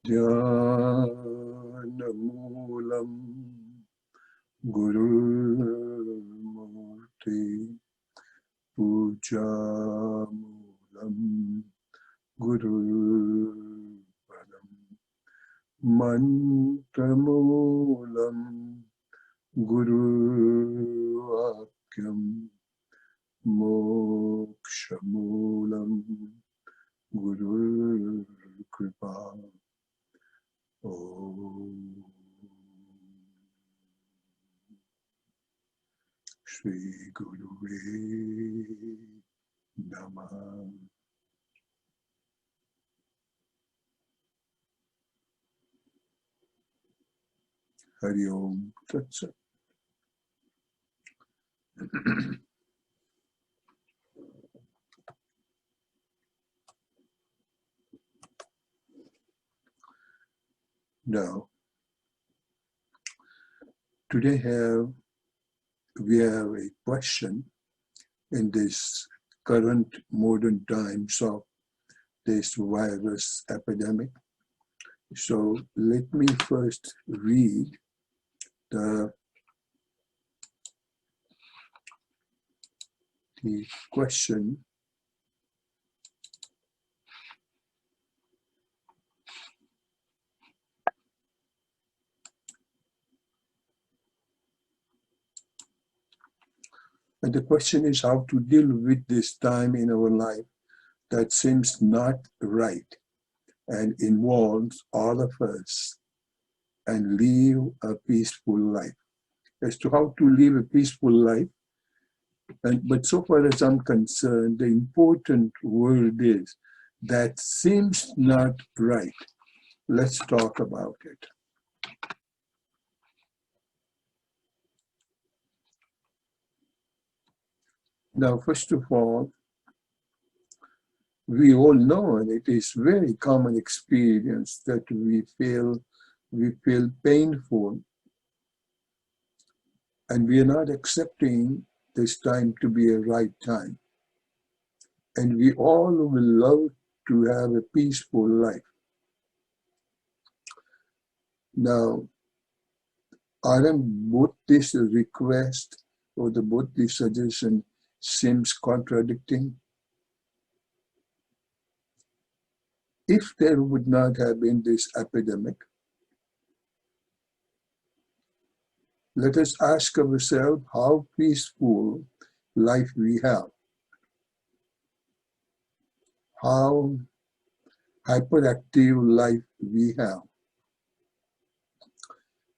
Dhyanamoolam Gurumurti Pujamoolam Gurupadam Mantramoolam Guru Akyam Mokshamoolam Guru Kripa. Om Shri Gurave Namah. Hari Om Tat Sat. Now, today we have a question in this current modern times of this virus epidemic. So let me first read the question. And the question is how to deal with this time in our life that seems not right and involves all of us and live a peaceful life. As to how to live a peaceful life, but so far as I'm concerned, the important word is that seems not right. Let's talk about it. Now, first of all, we all know, and it is very common experience, that we feel painful, and we are not accepting this time to be a right time. And we all will love to have a peaceful life. Now, aren't both this request or both this suggestion seems contradicting? If there would not have been this epidemic, let us ask ourselves how peaceful life we have, how hyperactive life we have.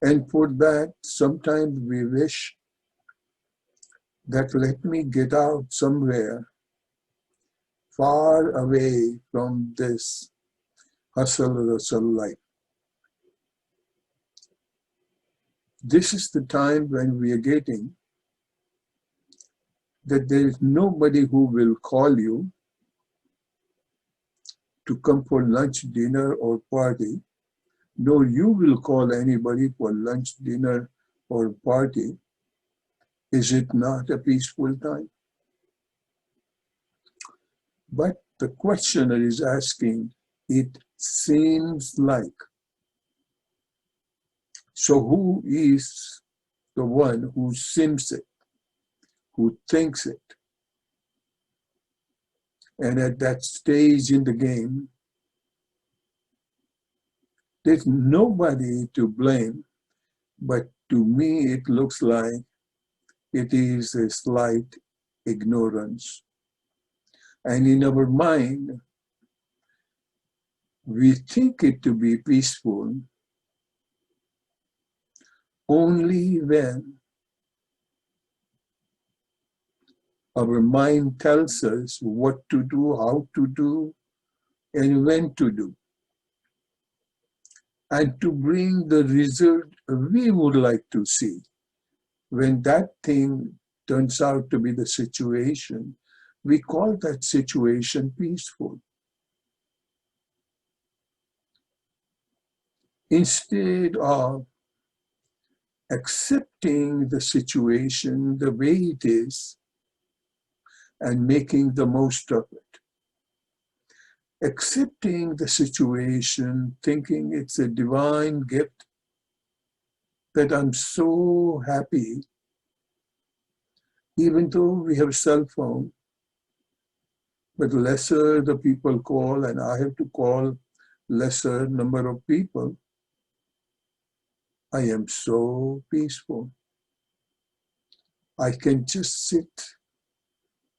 And for that, sometimes we wish that let me get out somewhere far away from this hustle life. This is the time when we are getting that there is nobody who will call you to come for lunch, dinner, or party, nor you will call anybody for lunch, dinner, or party. Is it not a peaceful time? But the questioner is asking, it seems like. So who is the one who seems it, who thinks it? And at that stage in the game, there's nobody to blame, but to me it looks like it is a slight ignorance. And in our mind, we think it to be peaceful only when our mind tells us what to do, how to do, and when to do. And to bring the result we would like to see. When that thing turns out to be the situation, we call that situation peaceful. Instead of accepting the situation the way it is and making the most of it. accepting the situation, thinking it's a divine gift, that I'm so happy, even though we have cell phone, but lesser the people call, and I have to call lesser number of people, I am so peaceful. I can just sit,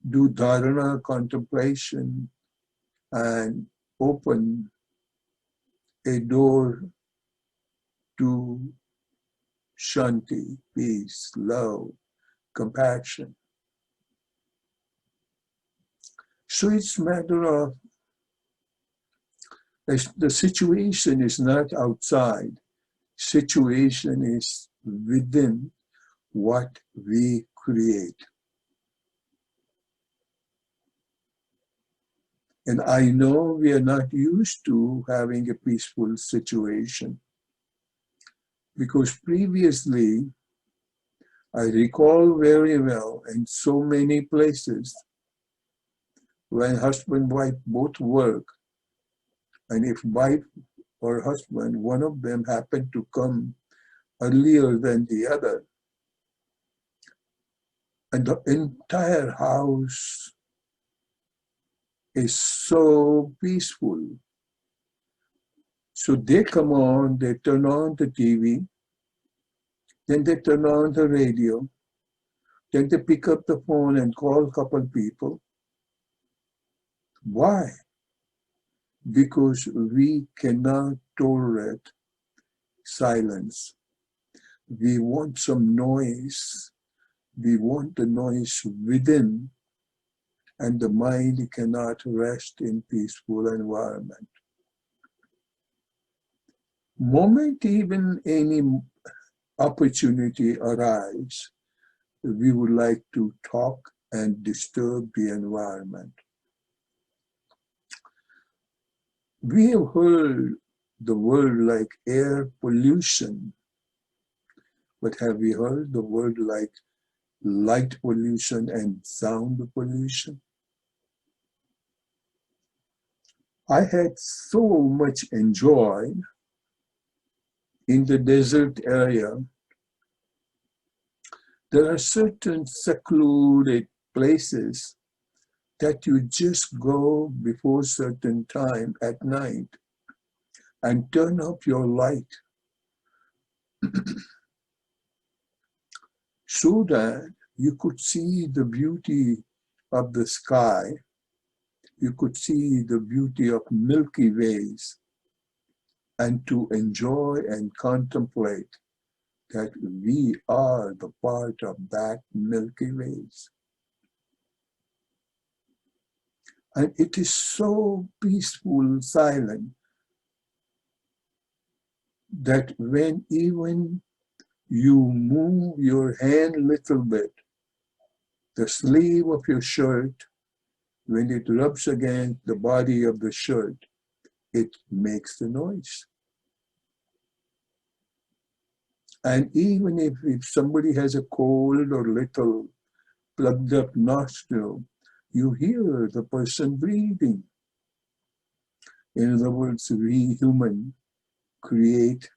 do dharana contemplation, and open a door to shanti, peace, love, compassion. So it's a matter of, the situation is not outside. Situation is within what we create. And I know we are not used to having a peaceful situation, because previously, I recall very well in so many places when husband and wife both work, and if wife or husband, one of them happened to come earlier than the other, and the entire house is so peaceful. So they come on, they turn on the TV, then they turn on the radio, then they pick up the phone and call a couple people. Why? Because we cannot tolerate silence. We want some noise. We want the noise within, and the mind cannot rest in peaceful environment. Moment even any opportunity arise, we would like to talk and disturb the environment. We have heard the word like air pollution, but have we heard the word like light pollution and sound pollution? I had so much enjoy in the desert area. There are certain secluded places that you just go before certain time at night and turn up your light so that you could see the beauty of the sky, you could see the beauty of Milky Ways, and to enjoy and contemplate that we are the part of that Milky Ways. And it is so peaceful, silent, that when even you move your hand a little bit, the sleeve of your shirt, when it rubs against the body of the shirt, it makes the noise. And even if somebody has a cold or little plugged up nostril, you hear the person breathing. In other words, we human create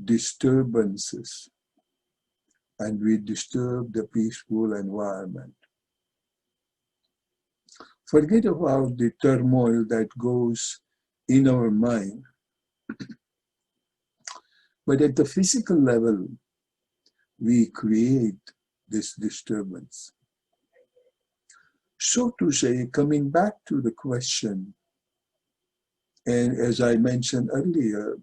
disturbances, and we disturb the peaceful environment. Forget about the turmoil that goes in our mind, but at the physical level, we create this disturbance. So to say, coming back to the question, and as I mentioned earlier,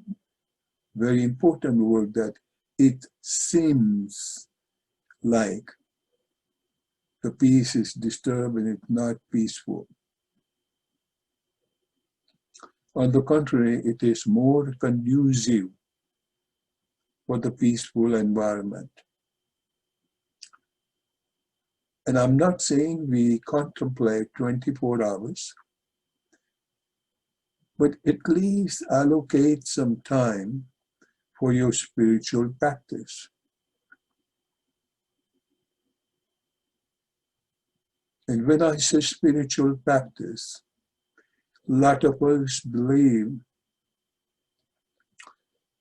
very important word, that it seems like the peace is disturbed and it's not peaceful. On the contrary, it is more conducive for the peaceful environment. And I'm not saying we contemplate 24 hours, but at least allocate some time for your spiritual practice. And when I say spiritual practice, a lot of us believe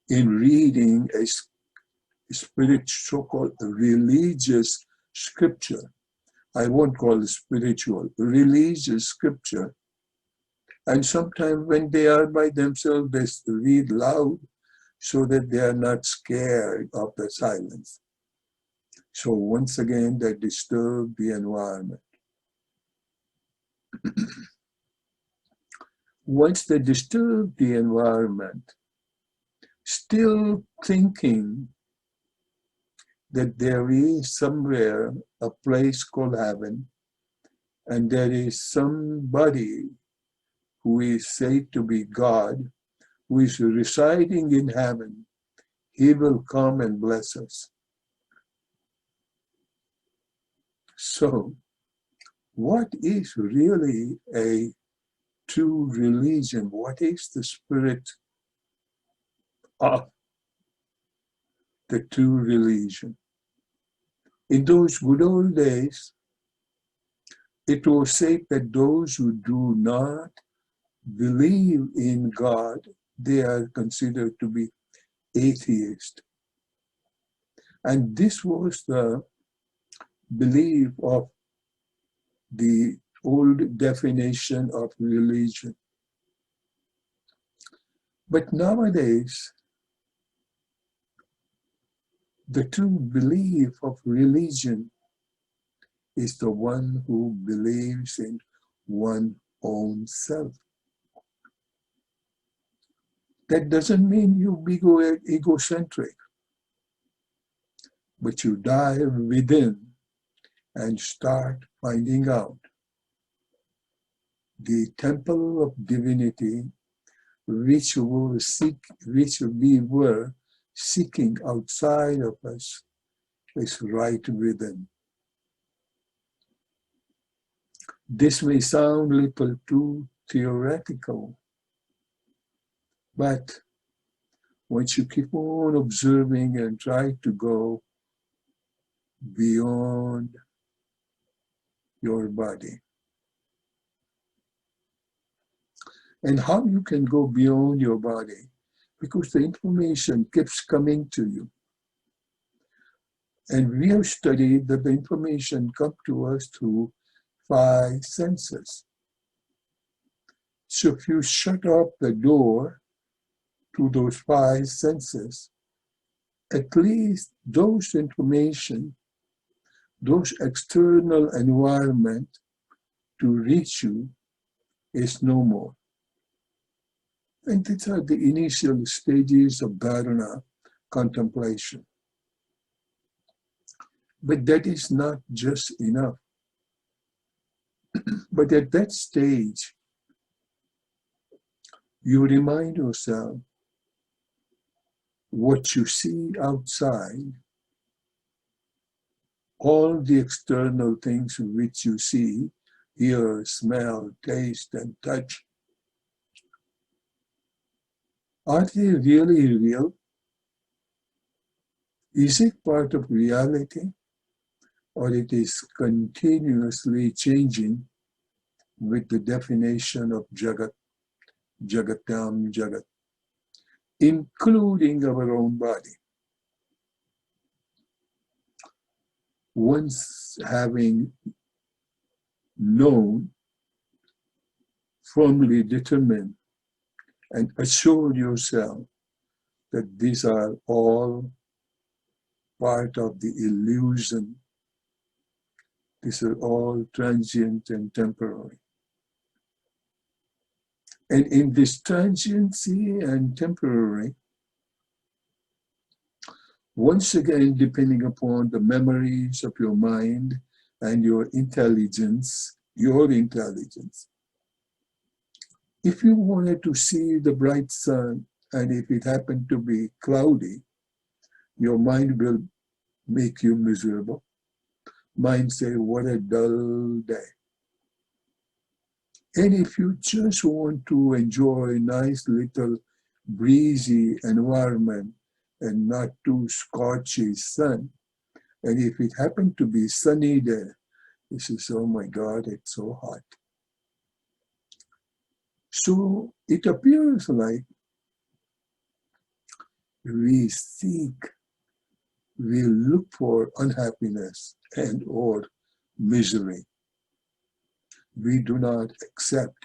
in reading a spiritual, so-called religious scripture. I won't call it spiritual, religious scripture. And sometimes when they are by themselves, they read loud so that they are not scared of the silence. So once again, they disturb the environment. Once they disturb the environment, still thinking that there is somewhere a place called heaven, and there is somebody who is said to be God, who is residing in heaven, he will come and bless us. So, what is really a true religion? What is the spirit of the true religion? In those good old days, it was said that those who do not believe in God, they are considered to be atheist. And this was the belief of the old definition of religion. But nowadays, the true belief of religion is the one who believes in one's own self. That doesn't mean you be egocentric, but you dive within and start finding out the temple of divinity which we were seeking outside of us is right within. This may sound a little too theoretical, but once you keep on observing and try to go beyond your body. And how you can go beyond your body? Because the information keeps coming to you. And we have studied that the information comes to us through 5 senses. So if you shut up the door to those 5 senses, at least those information, those external environment to reach you is no more. And these are the initial stages of dharana, contemplation. But that is not just enough. But at that stage, you remind yourself what you see outside, all the external things which you see, hear, smell, taste, and touch, are they really real? Is it part of reality? Or it is continuously changing with the definition of Jagat, Jagatam, Jagat, including our own body. Once having known, firmly determined, and assured yourself that these are all part of the illusion, these are all transient and temporary. And in this transiency and temporary, once again, depending upon the memories of your mind and your intelligence, if you wanted to see the bright sun, and if it happened to be cloudy, your mind will make you miserable. Mind say, what a dull day. And if you just want to enjoy a nice little breezy environment and not too scorchy sun, and if it happened to be sunny there, He says, oh my God, it's so hot. So it appears like we seek, we look for unhappiness and or misery. We do not accept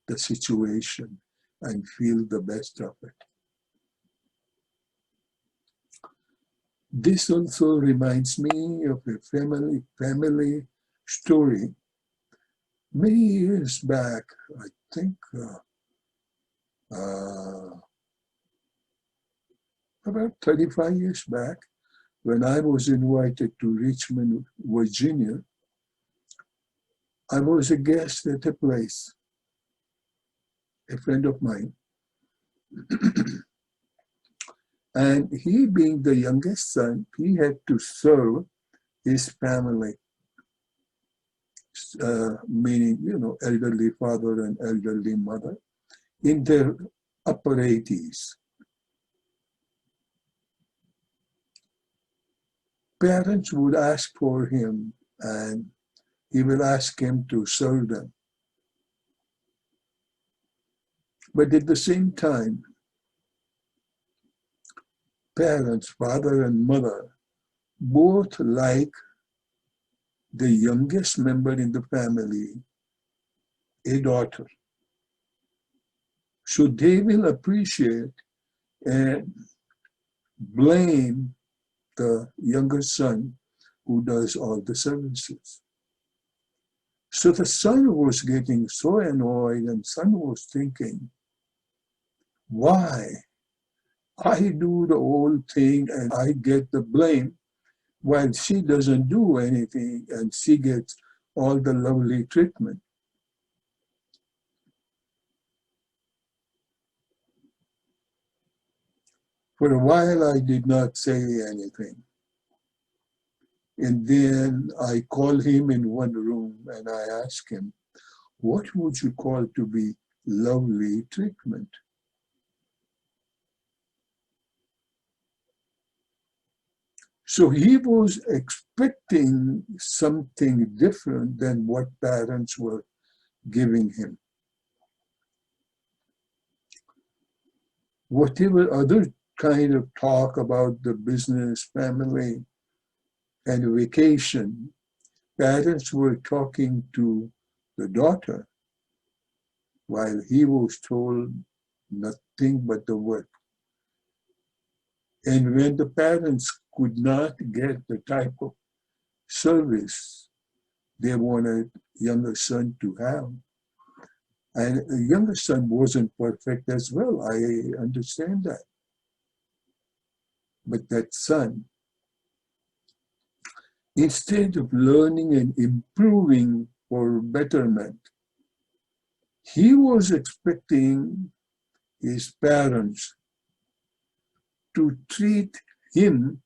the situation and feel the best of it. This also reminds me of a family story. Many years back, I think about 35 years back, when I was invited to Richmond, Virginia, I was a guest at a place, a friend of mine. And he, being the youngest son, he had to serve his family, meaning, elderly father and elderly mother, in their upper 80s. Parents would ask for him, and he will ask him to serve them. But at the same time, parents, father and mother, both like the youngest member in the family, a daughter. So they will appreciate and blame the younger son who does all the services. So the son was getting so annoyed, and son was thinking, why? I do the whole thing and I get the blame, while she doesn't do anything and she gets all the lovely treatment. For a while, I did not say anything. And then I called him in one room and I asked him, what would you call to be lovely treatment? So he was expecting something different than what parents were giving him. Whatever other kind of talk about the business, family, and vacation, parents were talking to the daughter while he was told nothing but the work. And when the parents could not get the type of service they wanted younger son to have, and the younger son wasn't perfect as well, I understand that. But that son, instead of learning and improving for betterment, he was expecting his parents to treat him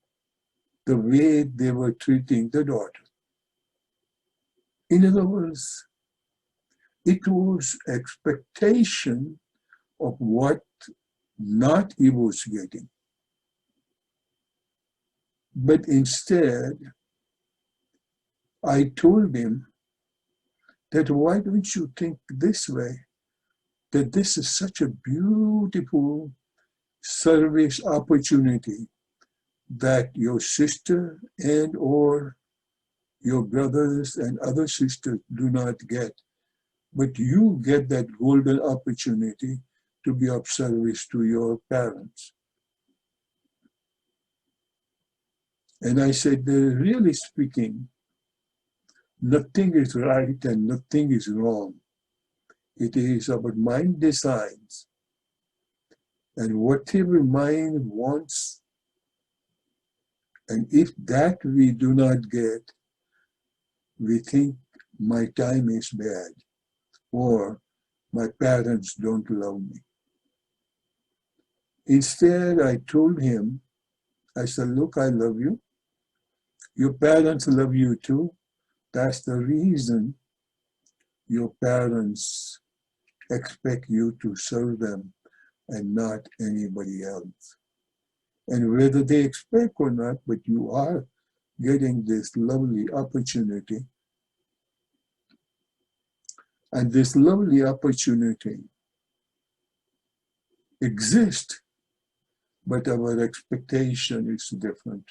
the way they were treating the daughter. In other words, it was expectation of what not he was getting. But instead, I told him that why don't you think this way, that this is such a beautiful service opportunity that your sister and or your brothers and other sisters do not get. But you get that golden opportunity to be of service to your parents. And I said, really speaking, nothing is right and nothing is wrong. It is about mind designs. And whatever mind wants, and if that we do not get, we think my time is bad, or my parents don't love me. Instead, I told him, I said, look, I love you. Your parents love you too. That's the reason your parents expect you to serve them and not anybody else. And whether they expect or not, but you are getting this lovely opportunity And this lovely opportunity exists, but our expectation is different.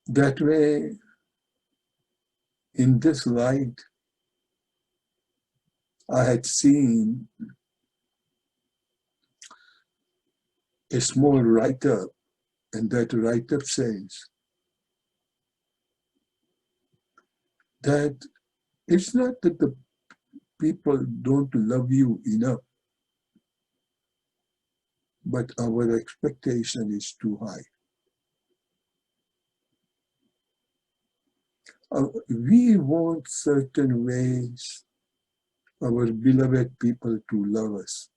That way, in this light, I had seen a small write-up, and that write-up says that it's not that the people don't love you enough, but our expectation is too high. We want certain ways our beloved people to love us.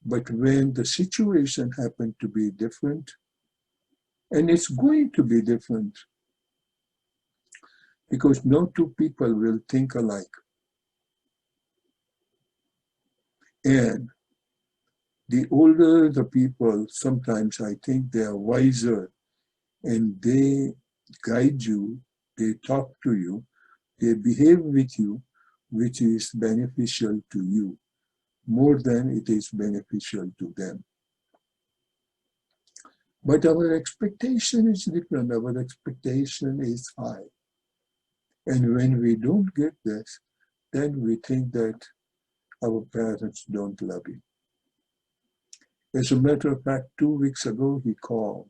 But when the situation happened to be different, and it's going to be different, because no two people will think alike. And the older the people, sometimes I think they are wiser, and they guide you, they talk to you, they behave with you, which is beneficial to you, more than it is beneficial to them. But our expectation is different. Our expectation is high. And when we don't get this, then we think that our parents don't love you. As a matter of fact, 2 weeks ago, he called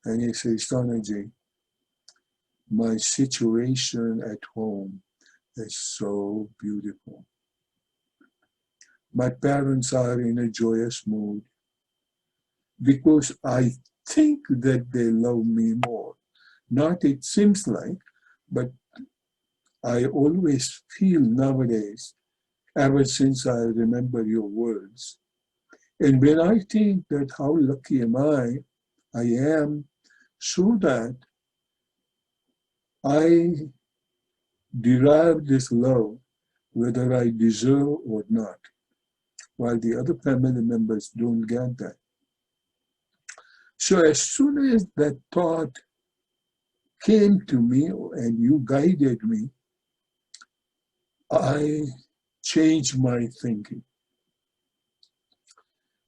and he says, Sonaji, my situation at home is so beautiful. My parents are in a joyous mood because I think that they love me more. Not it seems like, but I always feel nowadays, ever since I remember your words. And when I think that how lucky I am, so that I derive this love whether I deserve or not, while the other family members don't get that. So as soon as that thought came to me and you guided me, I changed my thinking.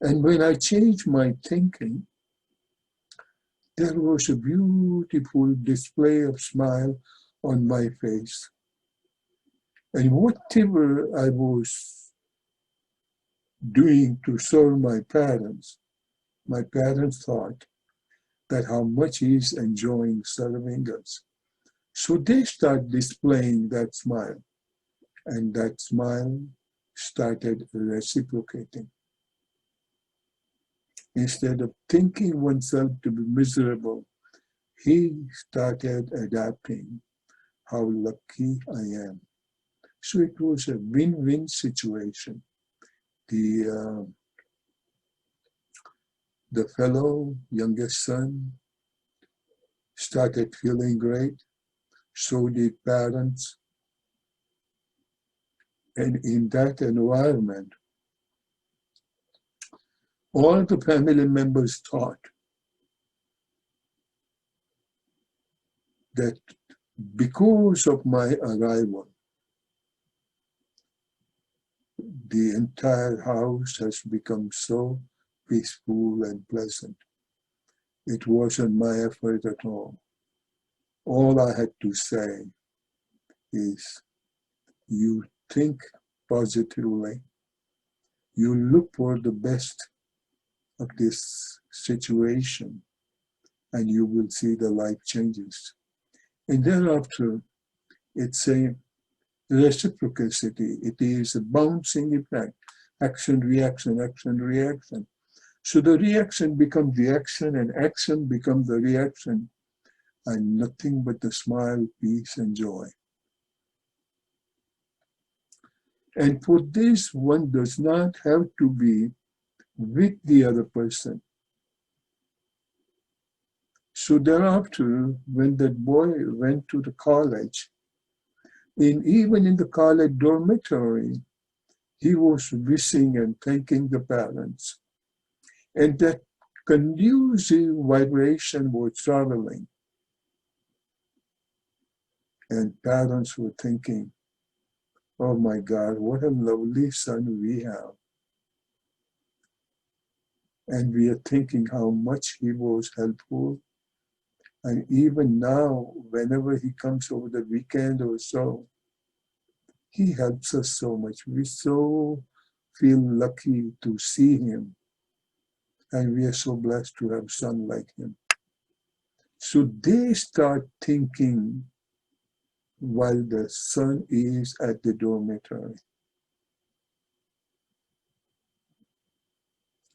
And when I changed my thinking, there was a beautiful display of smile on my face. And whatever I was doing to serve my parents thought that how much he's enjoying serving us. So they start displaying that smile, and that smile started reciprocating. Instead of thinking oneself to be miserable, he started adapting how lucky I am. So it was a win-win situation. The fellow youngest son started feeling great, so did parents. And in that environment, all the family members thought that because of my arrival, the entire house has become so peaceful and pleasant. It wasn't my effort at all. All I had to say is, you think positively, you look for the best of this situation, and you will see the life changes. And thereafter, it's a reciprocity. It is a bouncing effect. Action, reaction, action, reaction. So the reaction becomes the action, and action becomes the reaction, and nothing but the smile, peace, and joy. And for this, one does not have to be with the other person. So thereafter, when that boy went to the college, even in the college dormitory, he was wishing and thanking the parents. And that conducive vibration was traveling. And parents were thinking, oh my God, what a lovely son we have. And we are thinking how much he was helpful. And even now, whenever he comes over the weekend or so, he helps us so much. We so feel lucky to see him. And we are so blessed to have a son like him. So they start thinking while the son is at the dormitory.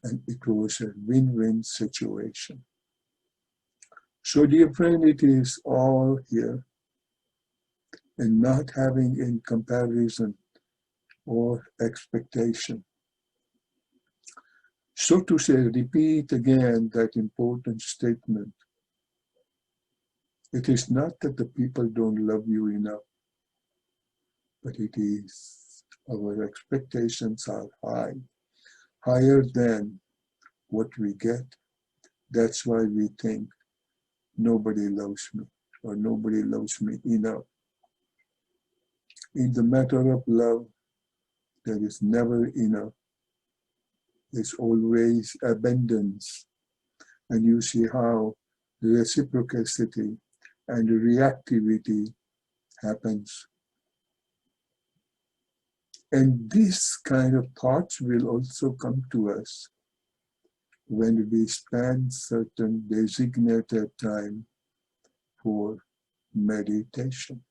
And it was a win-win situation. So dear friend, it is all here, and not having in comparison or expectation. So to say, repeat again that important statement. It is not that the people don't love you enough, but it is our expectations are high, higher than what we get. That's why we think nobody loves me or nobody loves me enough. In the matter of love, there is never enough. There's always abundance. And you see how the reciprocity and the reactivity happens. And this kind of thoughts will also come to us when we spend certain designated time for meditation.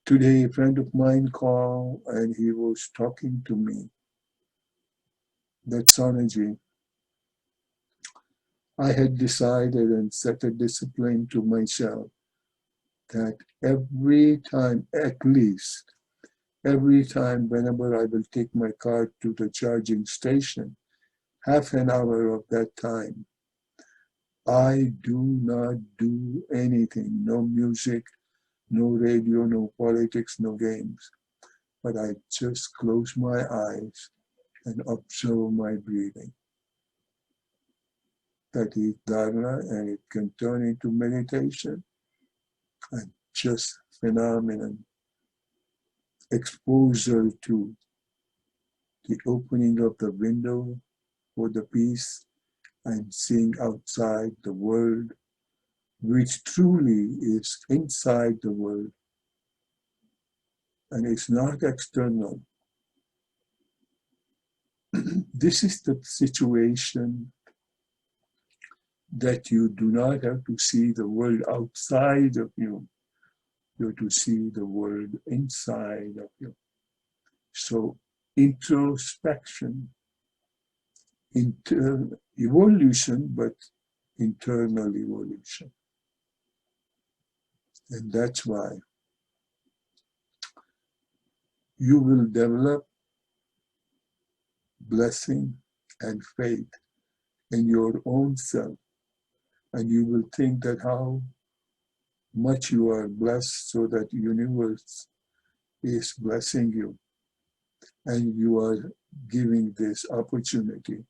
Today, a friend of mine called and he was talking to me that Sanaji, I had decided and set a discipline to myself that every time, at least, every time whenever I will take my car to the charging station, half an hour of that time, I do not do anything, no music, no radio, no politics, no games, but I just close my eyes and observe my breathing. That is dharana, and it can turn into meditation and just phenomenon, exposure to the opening of the window for the peace and seeing outside the world, which truly is inside the world and is not external. This is the situation that you do not have to see the world outside of you. You have to see the world inside of you. So introspection, evolution, but internal evolution. And that's why you will develop blessing and faith in your own self. And you will think that how much you are blessed so that the universe is blessing you. And you are giving this opportunity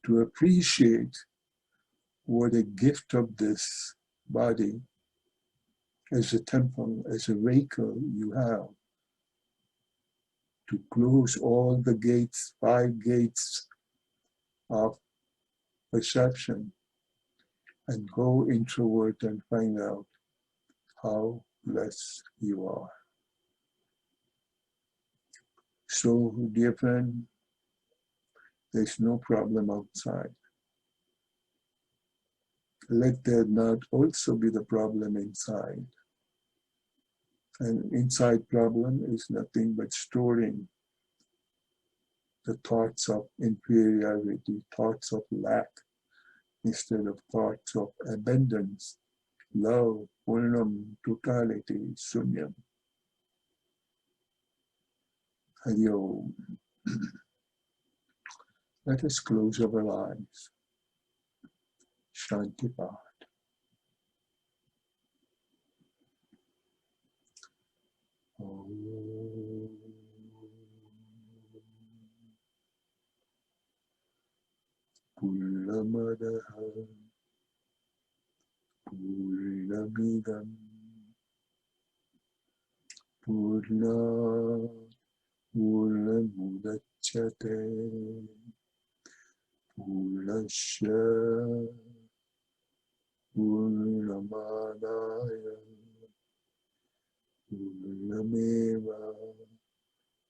to appreciate what a gift of this body as a temple, as a vehicle you have to close all the gates, 5 gates of perception, and go introvert and find out how blessed you are. So, dear friend, there's no problem outside. Let there not also be the problem inside. And inside problem is nothing but storing the thoughts of inferiority, thoughts of lack, instead of thoughts of abundance, love, purnam, totality, sunyam. Hari Om. Let us close our eyes. Shanti Path. Pullamadaha Purnamidam Purnat Purnamudachyate Purnasya Purnamadaya Purnameva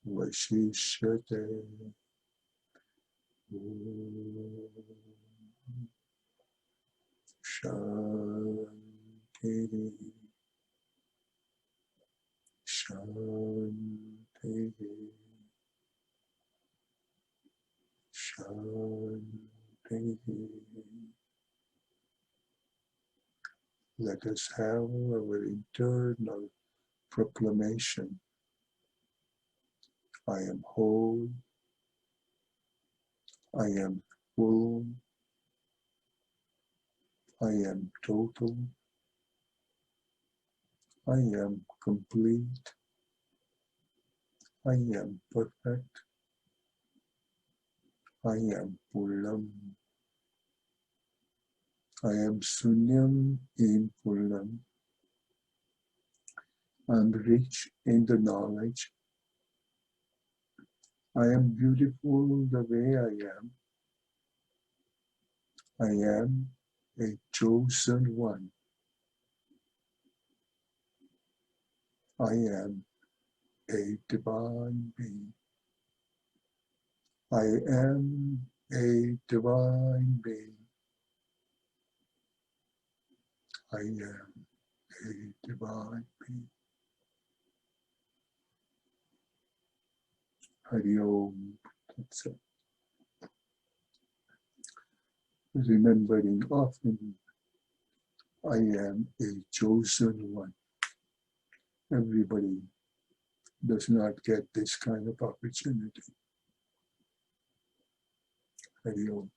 Vashishyate. Shanti, Shanti, Shanti. Let us have our internal proclamation. I am whole, I am full, I am total, I am complete, I am perfect, I am Purnam, I am Sunyam in Purnam. I am rich in the knowledge. I am beautiful the way I am. I am a chosen one. I am a divine being. I am a divine being. I am a divine being. Hari Om. That's it. Remembering often, I am a chosen one. Everybody does not get this kind of opportunity. Hari Om.